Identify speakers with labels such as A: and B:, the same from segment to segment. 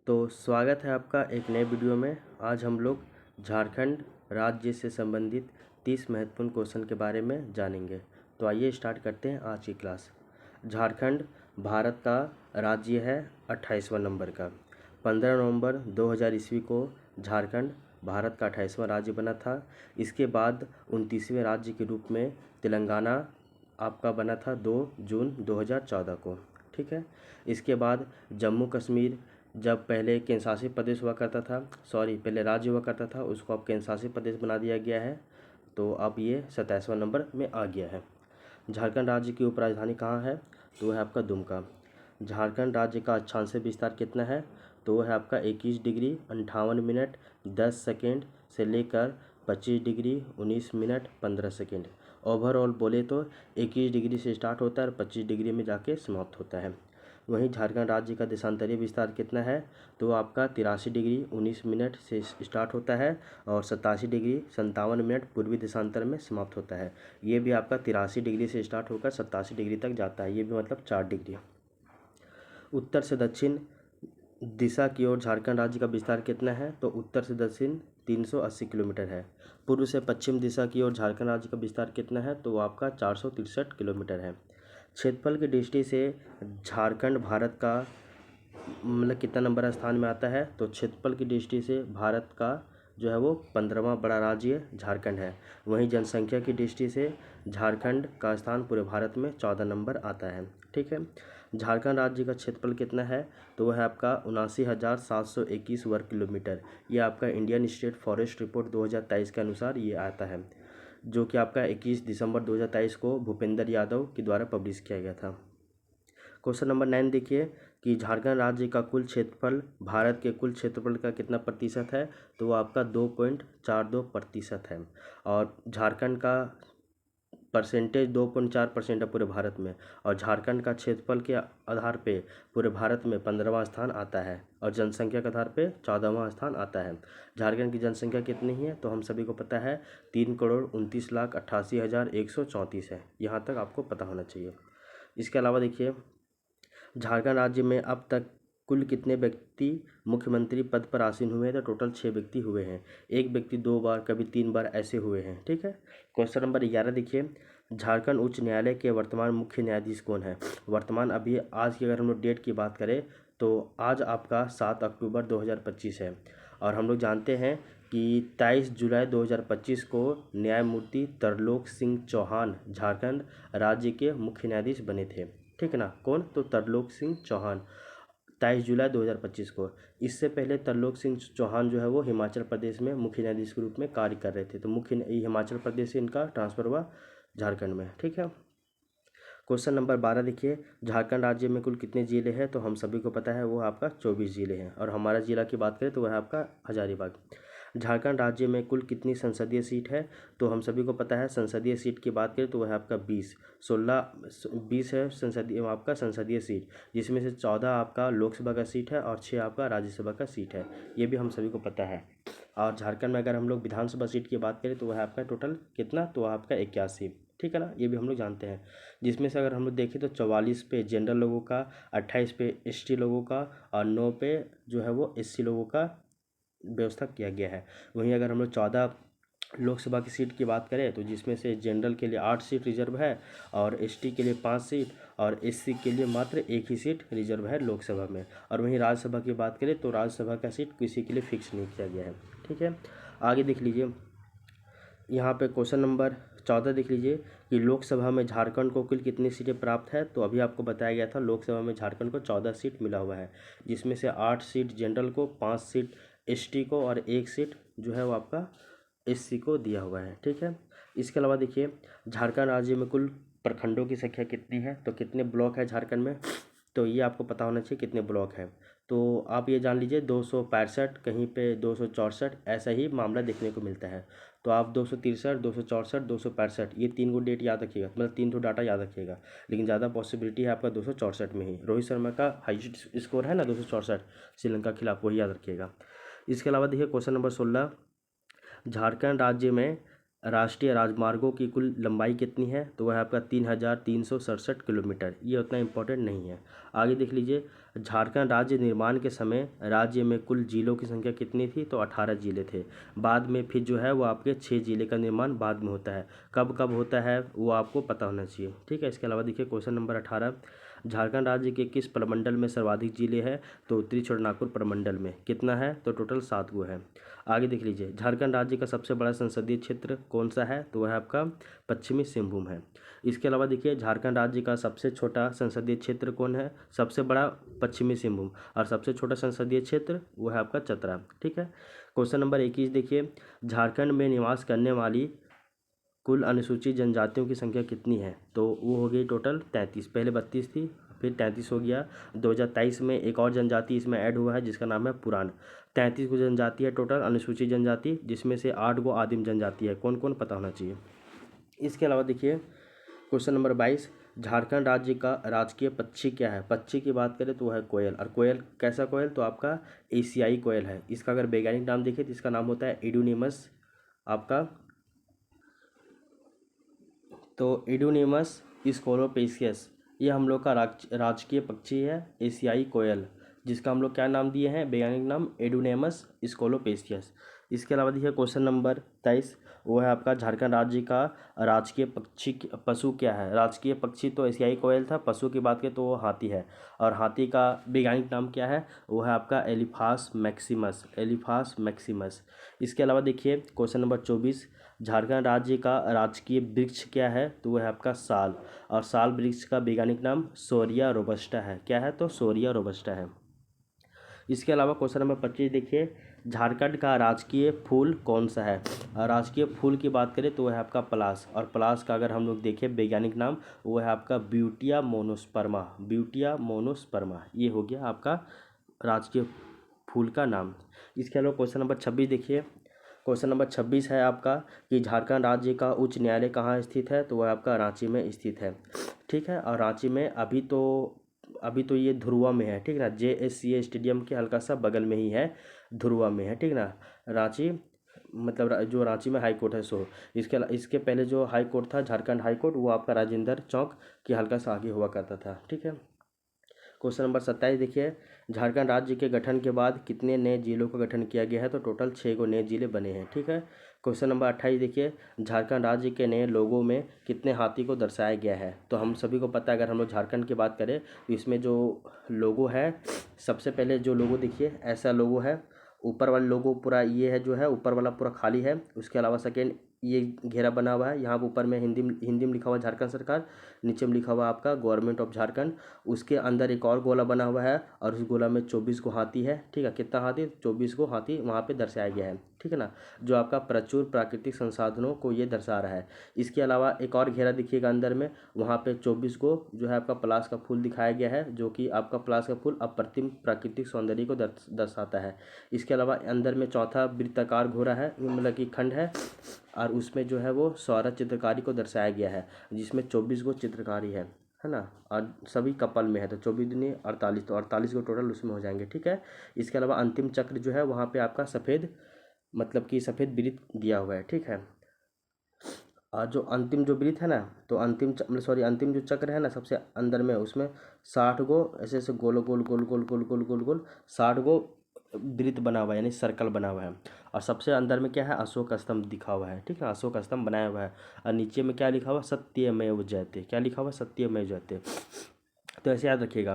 A: तो स्वागत है आपका एक नए वीडियो में। आज हम लोग झारखंड राज्य से संबंधित 30 महत्वपूर्ण क्वेश्चन के बारे में जानेंगे। तो आइए स्टार्ट करते हैं आज की क्लास। झारखंड भारत का राज्य है 28वां नंबर का। 15 नवंबर 2000 ईस्वी को झारखंड भारत का 28वां राज्य बना था। इसके बाद 29वें राज्य के रूप में तेलंगाना आपका बना था 2 जून 2014 को। ठीक है। इसके बाद जम्मू कश्मीर जब पहले केंद्र शासित प्रदेश हुआ करता था, पहले राज्य हुआ करता था, उसको अब केंद्र शासित प्रदेश बना दिया गया है। तो अब ये 27वां नंबर में आ गया है। झारखंड राज्य की उपराजधानी कहाँ है? तो वह है आपका दुमका। झारखंड राज्य का अक्षांशीय विस्तार कितना है? तो वह है आपका 21 डिग्री 58 मिनट 10 सेकेंड से लेकर 25 डिग्री 19 मिनट 15 सेकेंड। ओवरऑल बोले तो 21 डिग्री से स्टार्ट होता है और 25 डिग्री में जाके समाप्त होता है। वहीं झारखंड राज्य का देशांतरीय विस्तार कितना है? तो आपका 83 डिग्री 19 मिनट से स्टार्ट होता है और 87 डिग्री 57 मिनट पूर्वी देशांतर में समाप्त होता है। ये भी आपका 83 डिग्री से स्टार्ट होकर 87 डिग्री तक जाता है। ये भी मतलब 4 डिग्री। उत्तर से दक्षिण दिशा की ओर झारखंड राज्य का विस्तार कितना है? तो उत्तर से दक्षिण 380 किलोमीटर है। पूर्व से पश्चिम दिशा की ओर झारखंड राज्य का विस्तार कितना है? तो वो आपका 463 किलोमीटर है। क्षेत्रफल की दृष्टि से झारखंड भारत का मतलब कितना नंबर स्थान में आता है? तो क्षेत्रफल की दृष्टि से भारत का जो है वो 15वां बड़ा राज्य झारखंड है। वहीं जनसंख्या की दृष्टि से झारखंड का स्थान पूरे भारत में 14 नंबर आता है। ठीक है। झारखंड राज्य का क्षेत्रफल कितना है? तो वह है आपका 79,721 वर्ग किलोमीटर। ये आपका इंडियन स्टेट फॉरेस्ट रिपोर्ट 2023 के अनुसार ये आता है, जो कि आपका 21 दिसंबर 2023 को भूपेंद्र यादव के द्वारा पब्लिश किया गया था। क्वेश्चन नंबर 9 देखिए कि झारखंड राज्य का कुल क्षेत्रफल भारत के कुल क्षेत्रफल का कितना प्रतिशत है? तो वो आपका 2.42% है। और झारखंड का परसेंटेज 2.4% है पूरे भारत में। और झारखंड का क्षेत्रफल के आधार पे पूरे भारत में 15वां स्थान आता है और जनसंख्या के आधार पे 14वां स्थान आता है। झारखंड की जनसंख्या कितनी है? तो हम सभी को पता है 3,29,88,134 है। यहाँ तक आपको पता होना चाहिए। इसके अलावा देखिए झारखंड राज्य में अब तक कुल कितने व्यक्ति मुख्यमंत्री पद पर आसीन हुए हैं? तो टोटल 6 व्यक्ति हुए हैं। एक व्यक्ति 2 बार, कभी 3 बार ऐसे हुए हैं। ठीक है। क्वेश्चन नंबर 11 देखिए झारखंड उच्च न्यायालय के वर्तमान मुख्य न्यायाधीश कौन है? वर्तमान अभी आज की अगर हम लोग डेट की बात करें तो आज आपका 7 अक्टूबर 2025 है। और हम लोग जानते हैं कि 23 जुलाई 2025 को न्यायमूर्ति तरलोक सिंह चौहान झारखंड राज्य के मुख्य न्यायाधीश बने थे। ठीक है ना? कौन? तो तरलोक सिंह चौहान 23 जुलाई 2025 को। इससे पहले तरलोक सिंह चौहान जो है वो हिमाचल प्रदेश में मुख्य न्यायाधीश के रूप में कार्य कर रहे थे। तो हिमाचल प्रदेश से इनका ट्रांसफ़र हुआ झारखंड में। ठीक है। क्वेश्चन नंबर 12 देखिए झारखंड राज्य में कुल कितने ज़िले हैं? तो हम सभी को पता है वो आपका 24 ज़िले हैं। और हमारा ज़िला की बात करें तो वह है आपका हजारीबाग। झारखंड राज्य में कुल कितनी संसदीय सीट है? तो हम सभी को पता है संसदीय सीट की बात करें तो वह है आपका 20 है संसदीय सीट, जिसमें से 14 आपका लोकसभा का सीट है और 6 आपका राज्यसभा का सीट है। ये भी हम सभी को पता है। और झारखंड में अगर हम लोग विधानसभा सीट की बात करें तो वह आपका टोटल कितना? तो वह आपका 81। ठीक है ना? ये भी हम लोग जानते हैं। जिसमें से अगर हम लोग देखें तो 44 पे जनरल लोगों का, 28 पे एसटी लोगों का और 9 पे जो है वो एससी लोगों का व्यवस्था किया गया है। वहीं अगर हम लोग 14 लोकसभा की सीट की बात करें तो जिसमें से जनरल के लिए 8 सीट रिजर्व है और एसटी के लिए 5 सीट और एससी के लिए मात्र 1 ही सीट रिजर्व है लोकसभा में। और वहीं राज्यसभा की बात करें तो राज्यसभा का सीट किसी के लिए फिक्स नहीं किया गया है। ठीक है। आगे देख लीजिए यहाँ पे क्वेश्चन नंबर 14 देख लीजिए कि लोकसभा में झारखंड को कुल कितनी सीटें प्राप्त है? तो अभी आपको बताया गया था लोकसभा में झारखंड को 14 सीट मिला हुआ है, जिसमें से 8 सीट जनरल को, 5 सीट एसटी को और 1 सीट जो है वो आपका एससी को दिया हुआ है। ठीक है। इसके अलावा देखिए झारखंड राज्य में कुल प्रखंडों की संख्या कितनी है? तो कितने ब्लॉक है झारखंड में? तो ये आपको पता होना चाहिए कितने ब्लॉक है। तो आप ये जान लीजिए 265, कहीं पे 264, ऐसा ही मामला देखने को मिलता है। तो आप 263, 264, 265 ये 3 गो डेट याद रखिएगा, मतलब 3 तो डाटा याद रखिएगा। लेकिन ज़्यादा पॉसिबिलिटी है आपका 264 में ही। रोहित शर्मा का हाईएस्ट स्कोर है ना 264 श्रीलंका के खिलाफ, वही याद रखिएगा। इसके अलावा देखिए क्वेश्चन नंबर 16 झारखंड राज्य में राष्ट्रीय राजमार्गों की कुल लंबाई कितनी है? तो वह आपका 3,367 किलोमीटर। ये उतना इम्पोर्टेंट नहीं है। आगे देख लीजिए झारखंड राज्य निर्माण के समय राज्य में कुल जिलों की संख्या कितनी थी? तो 18 जिले थे। बाद में फिर जो है वो आपके 6 जिले का निर्माण बाद में होता है। कब कब होता है वो आपको पता होना चाहिए, ठीक है। इसके अलावा देखिए क्वेश्चन नंबर 18, झारखंड राज्य के किस प्रमंडल में सर्वाधिक जिले हैं? तो उत्तरी छोटानागपुर प्रमंडल में। कितना है? तो टोटल 7 गो है। आगे देख लीजिए, झारखंड राज्य का सबसे बड़ा संसदीय क्षेत्र कौन सा है? तो वह है आपका पश्चिमी सिंहभूम है। इसके अलावा देखिए, झारखंड राज्य का सबसे छोटा संसदीय क्षेत्र कौन है? सबसे बड़ा पश्चिमी सिंहभूम, और सबसे छोटा संसदीय क्षेत्र वो है आपका चतरा, ठीक है। क्वेश्चन नंबर 21 देखिए, झारखंड में निवास करने वाली कुल अनुसूचित जनजातियों की संख्या कितनी है? तो वो हो गई टोटल 33। पहले 32 थी, फिर 33 हो गया। 2023 में एक और जनजाति इसमें ऐड हुआ है जिसका नाम है पुराण। 33 को जनजाति है टोटल अनुसूचित जनजाति, जिसमें से 8 गो आदिम जनजाति है। कौन कौन पता होना चाहिए। इसके अलावा देखिए क्वेश्चन नंबर 22, झारखंड राज्य का राजकीय पक्षी क्या है? पक्षी की बात करें तो वह है कोयल। और कोयल कैसा कोयल? तो आपका एशियाई कोयल है। इसका अगर वैज्ञानिक नाम देखें तो इसका नाम होता है एडुनिमस आपका, तो एडुनिमस स्कोलोपेसियस। ये हम लोग का राजकीय पक्षी है एशियाई कोयल, जिसका हम लोग क्या नाम दिए हैं? वैज्ञानिक नाम एडुनेमस स्कोलोपेसियस। इसके अलावा देखिए क्वेश्चन नंबर 23, वो है आपका झारखंड राज्य का राजकीय पक्षी पशु क्या है? राजकीय पक्षी तो एशियाई कोयल था, पशु की बात करें तो वो हाथी है। और हाथी का वैज्ञानिक नाम क्या है? वो है आपका एलिफास मैक्सिमस, एलिफास मैक्सिमस। इसके अलावा देखिए क्वेश्चन नंबर 24, झारखंड राज्य का राजकीय वृक्ष क्या है? तो वह है आपका साल, और साल वृक्ष का वैज्ञानिक नाम सोरिया रोबस्टा है। क्या है? तो सोरिया रोबस्टा है। इसके अलावा क्वेश्चन नंबर 25 देखिए, झारखंड का राजकीय फूल कौन सा है? राजकीय फूल की बात करें तो वह है आपका पलास, और पलास का अगर हम लोग देखें वैज्ञानिक नाम वो है आपका ब्यूटिया मोनोस्पर्मा, ब्यूटिया मोनोस्पर्मा। ये हो गया आपका राजकीय फूल का नाम। इसके अलावा क्वेश्चन नंबर 26 देखिए, क्वेश्चन नंबर 26 है आपका कि झारखंड राज्य का उच्च न्यायालय कहाँ स्थित है? तो वह आपका रांची में स्थित है, ठीक है। और रांची में अभी तो ये धुरुआ में है, ठीक ना। JSCA स्टेडियम के हल्का सा बगल में ही है, धुरुआ में है, ठीक ना। रांची मतलब जो रांची में हाई कोर्ट है सो इसके पहले जो हाई कोर्ट था झारखंड हाई कोर्ट, वो आपका राजेंद्र चौक के हल्का सा आगे हुआ करता था, ठीक है। क्वेश्चन नंबर 27 देखिए, झारखंड राज्य के गठन के बाद कितने नए जिलों का गठन किया गया है? तो टोटल 6 गो नए जिले बने हैं, ठीक है। क्वेश्चन नंबर 28 देखिए, झारखंड राज्य के नए लोगों में कितने हाथी को दर्शाया गया है? तो हम सभी को पता है, अगर हम लोग झारखंड की बात करें तो इसमें जो लोगो है, सबसे पहले जो लोगो देखिए ऐसा लोगो है। ऊपर वाला लोगो पूरा ये है जो है, ऊपर वाला पूरा खाली है। उसके अलावा सेकेंड ये घेरा बना हुआ है, यहाँ पर ऊपर में हिंदी में लिखा हुआ झारखंड सरकार, नीचे में लिखा हुआ आपका गवर्नमेंट ऑफ झारखंड। उसके अंदर एक और गोला बना हुआ है, और उस गोला में 24 को हाथी है, ठीक है। कितना हाथी? 24 को हाथी वहाँ पे दर्शाया गया है, ठीक है ना, जो आपका प्रचुर प्राकृतिक संसाधनों को ये दर्शा रहा है। इसके अलावा एक और घेरा दिखिएगा अंदर में, वहाँ पे 24 को जो है आपका पलाश का फूल दिखाया गया है, जो कि आपका पलाश का फूल अप्रतिम प्राकृतिक सौंदर्य को दर्शाता है। इसके अलावा अंदर में चौथा वृत्ताकार घोड़ा है, मतलब कि खंड है, और उसमें जो है वो सौरभ चित्रकारी को दर्शाया गया है, जिसमें 24 गो चित्रकारी है ना। और सभी कपल में है, तो 24 दूनी 48, तो 48 को टोटल उसमें हो जाएंगे, ठीक है। इसके अलावा अंतिम चक्र जो है वहाँ पे आपका सफ़ेद, मतलब कि सफ़ेद वृत्त दिया हुआ है, ठीक है। और जो अंतिम जो वृत्त है ना, तो अंतिम जो चक्र है ना सबसे अंदर में, उसमें 60 गो ऐसे ऐसे गोल गोल गोल गोल गोल गोल गोल गोल 60 गो वृत्त बना हुआ है, यानी सर्कल बना हुआ है। और सबसे अंदर में क्या है? अशोक स्तंभ दिखा हुआ है, ठीक है, अशोक स्तंभ बनाया हुआ है। और नीचे में क्या लिखा हुआ? सत्यमेव जयते। क्या लिखा हुआ? सत्यमेव जयते। तो ऐसे याद रखिएगा,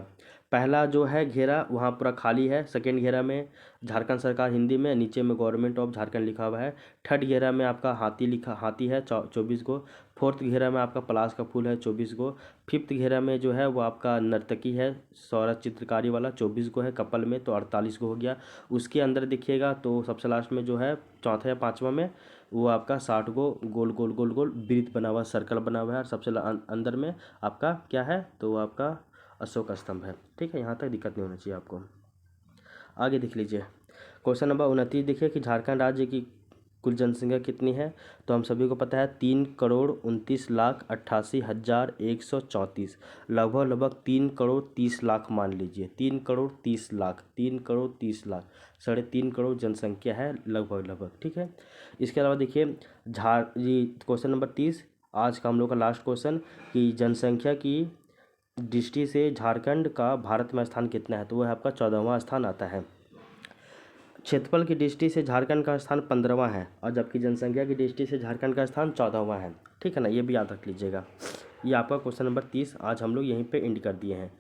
A: पहला जो है घेरा वहाँ पूरा खाली है, सेकेंड घेरा में झारखंड सरकार हिंदी में, नीचे में गवर्नमेंट ऑफ झारखंड लिखा हुआ है। थर्ड घेरा में आपका हाथी है 24 गो। फोर्थ घेरा में आपका पलाश का फूल है 24 गो। फिफ्थ घेरा में जो है वो आपका नर्तकी है, सौरभ चित्रकारी वाला 24 गो है, कपल में तो 48 गो हो गया। उसके अंदर देखिएगा तो सबसे लास्ट में जो है चौथा या पाँचवा में वो आपका 60 गो गोल गोल गोल गोल वृत्त बना हुआ, सर्कल बना हुआ है। और सबसे अंदर में आपका क्या है? तो वो आपका अशोक स्तंभ है, ठीक है। यहाँ तक दिक्कत नहीं होना चाहिए आपको। आगे देख लीजिए क्वेश्चन नंबर 29 देखिए कि झारखंड राज्य की कुल जनसंख्या कितनी है? तो हम सभी को पता है 3,29,88,134, लगभग 3,30,00,000 मान लीजिए, 3,30,00,000, 3,30,00,000, 3.5 करोड़ जनसंख्या है लगभग, ठीक है। इसके अलावा देखिए क्वेश्चन नंबर 30, आज का हम लोग का लास्ट क्वेश्चन, कि जनसंख्या की दृष्टि से झारखंड का भारत में स्थान कितना है, तो वह आपका 14वां स्थान आता है। क्षेत्रफल की दृष्टि से झारखंड का स्थान 15वां है, और जबकि जनसंख्या की दृष्टि से झारखंड का स्थान 14वां है। ठीक है ना, ये भी याद रख लीजिएगा। ये आपका क्वेश्चन नंबर 30 आज हम लोग यहीं पे एंड कर दिए हैं।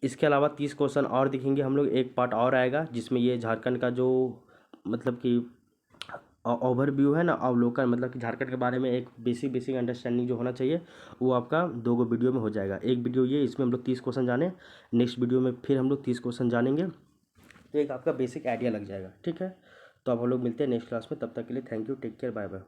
A: इसके अलावा 30 क्वेश्चन और दिखेंगे हम लोग, एक पार्ट और आएगा जिसमें ये झारखंड का जो मतलब कि ओवरव्यू है ना, अवलोकन, मतलब कि झारखंड के बारे में एक बेसिक अंडरस्टैंडिंग जो होना चाहिए, वो आपका 2 गो वीडियो में हो जाएगा। एक वीडियो ये, इसमें हम लोग 30 क्वेश्चन जाने, नेक्स्ट वीडियो में फिर हम लोग 30 क्वेश्चन जानेंगे, तो एक आपका बेसिक आइडिया लग जाएगा। ठीक है, तो अब हम लोग मिलते हैं नेक्स्ट क्लास में, तब तक के लिए thank you, take care, bye bye.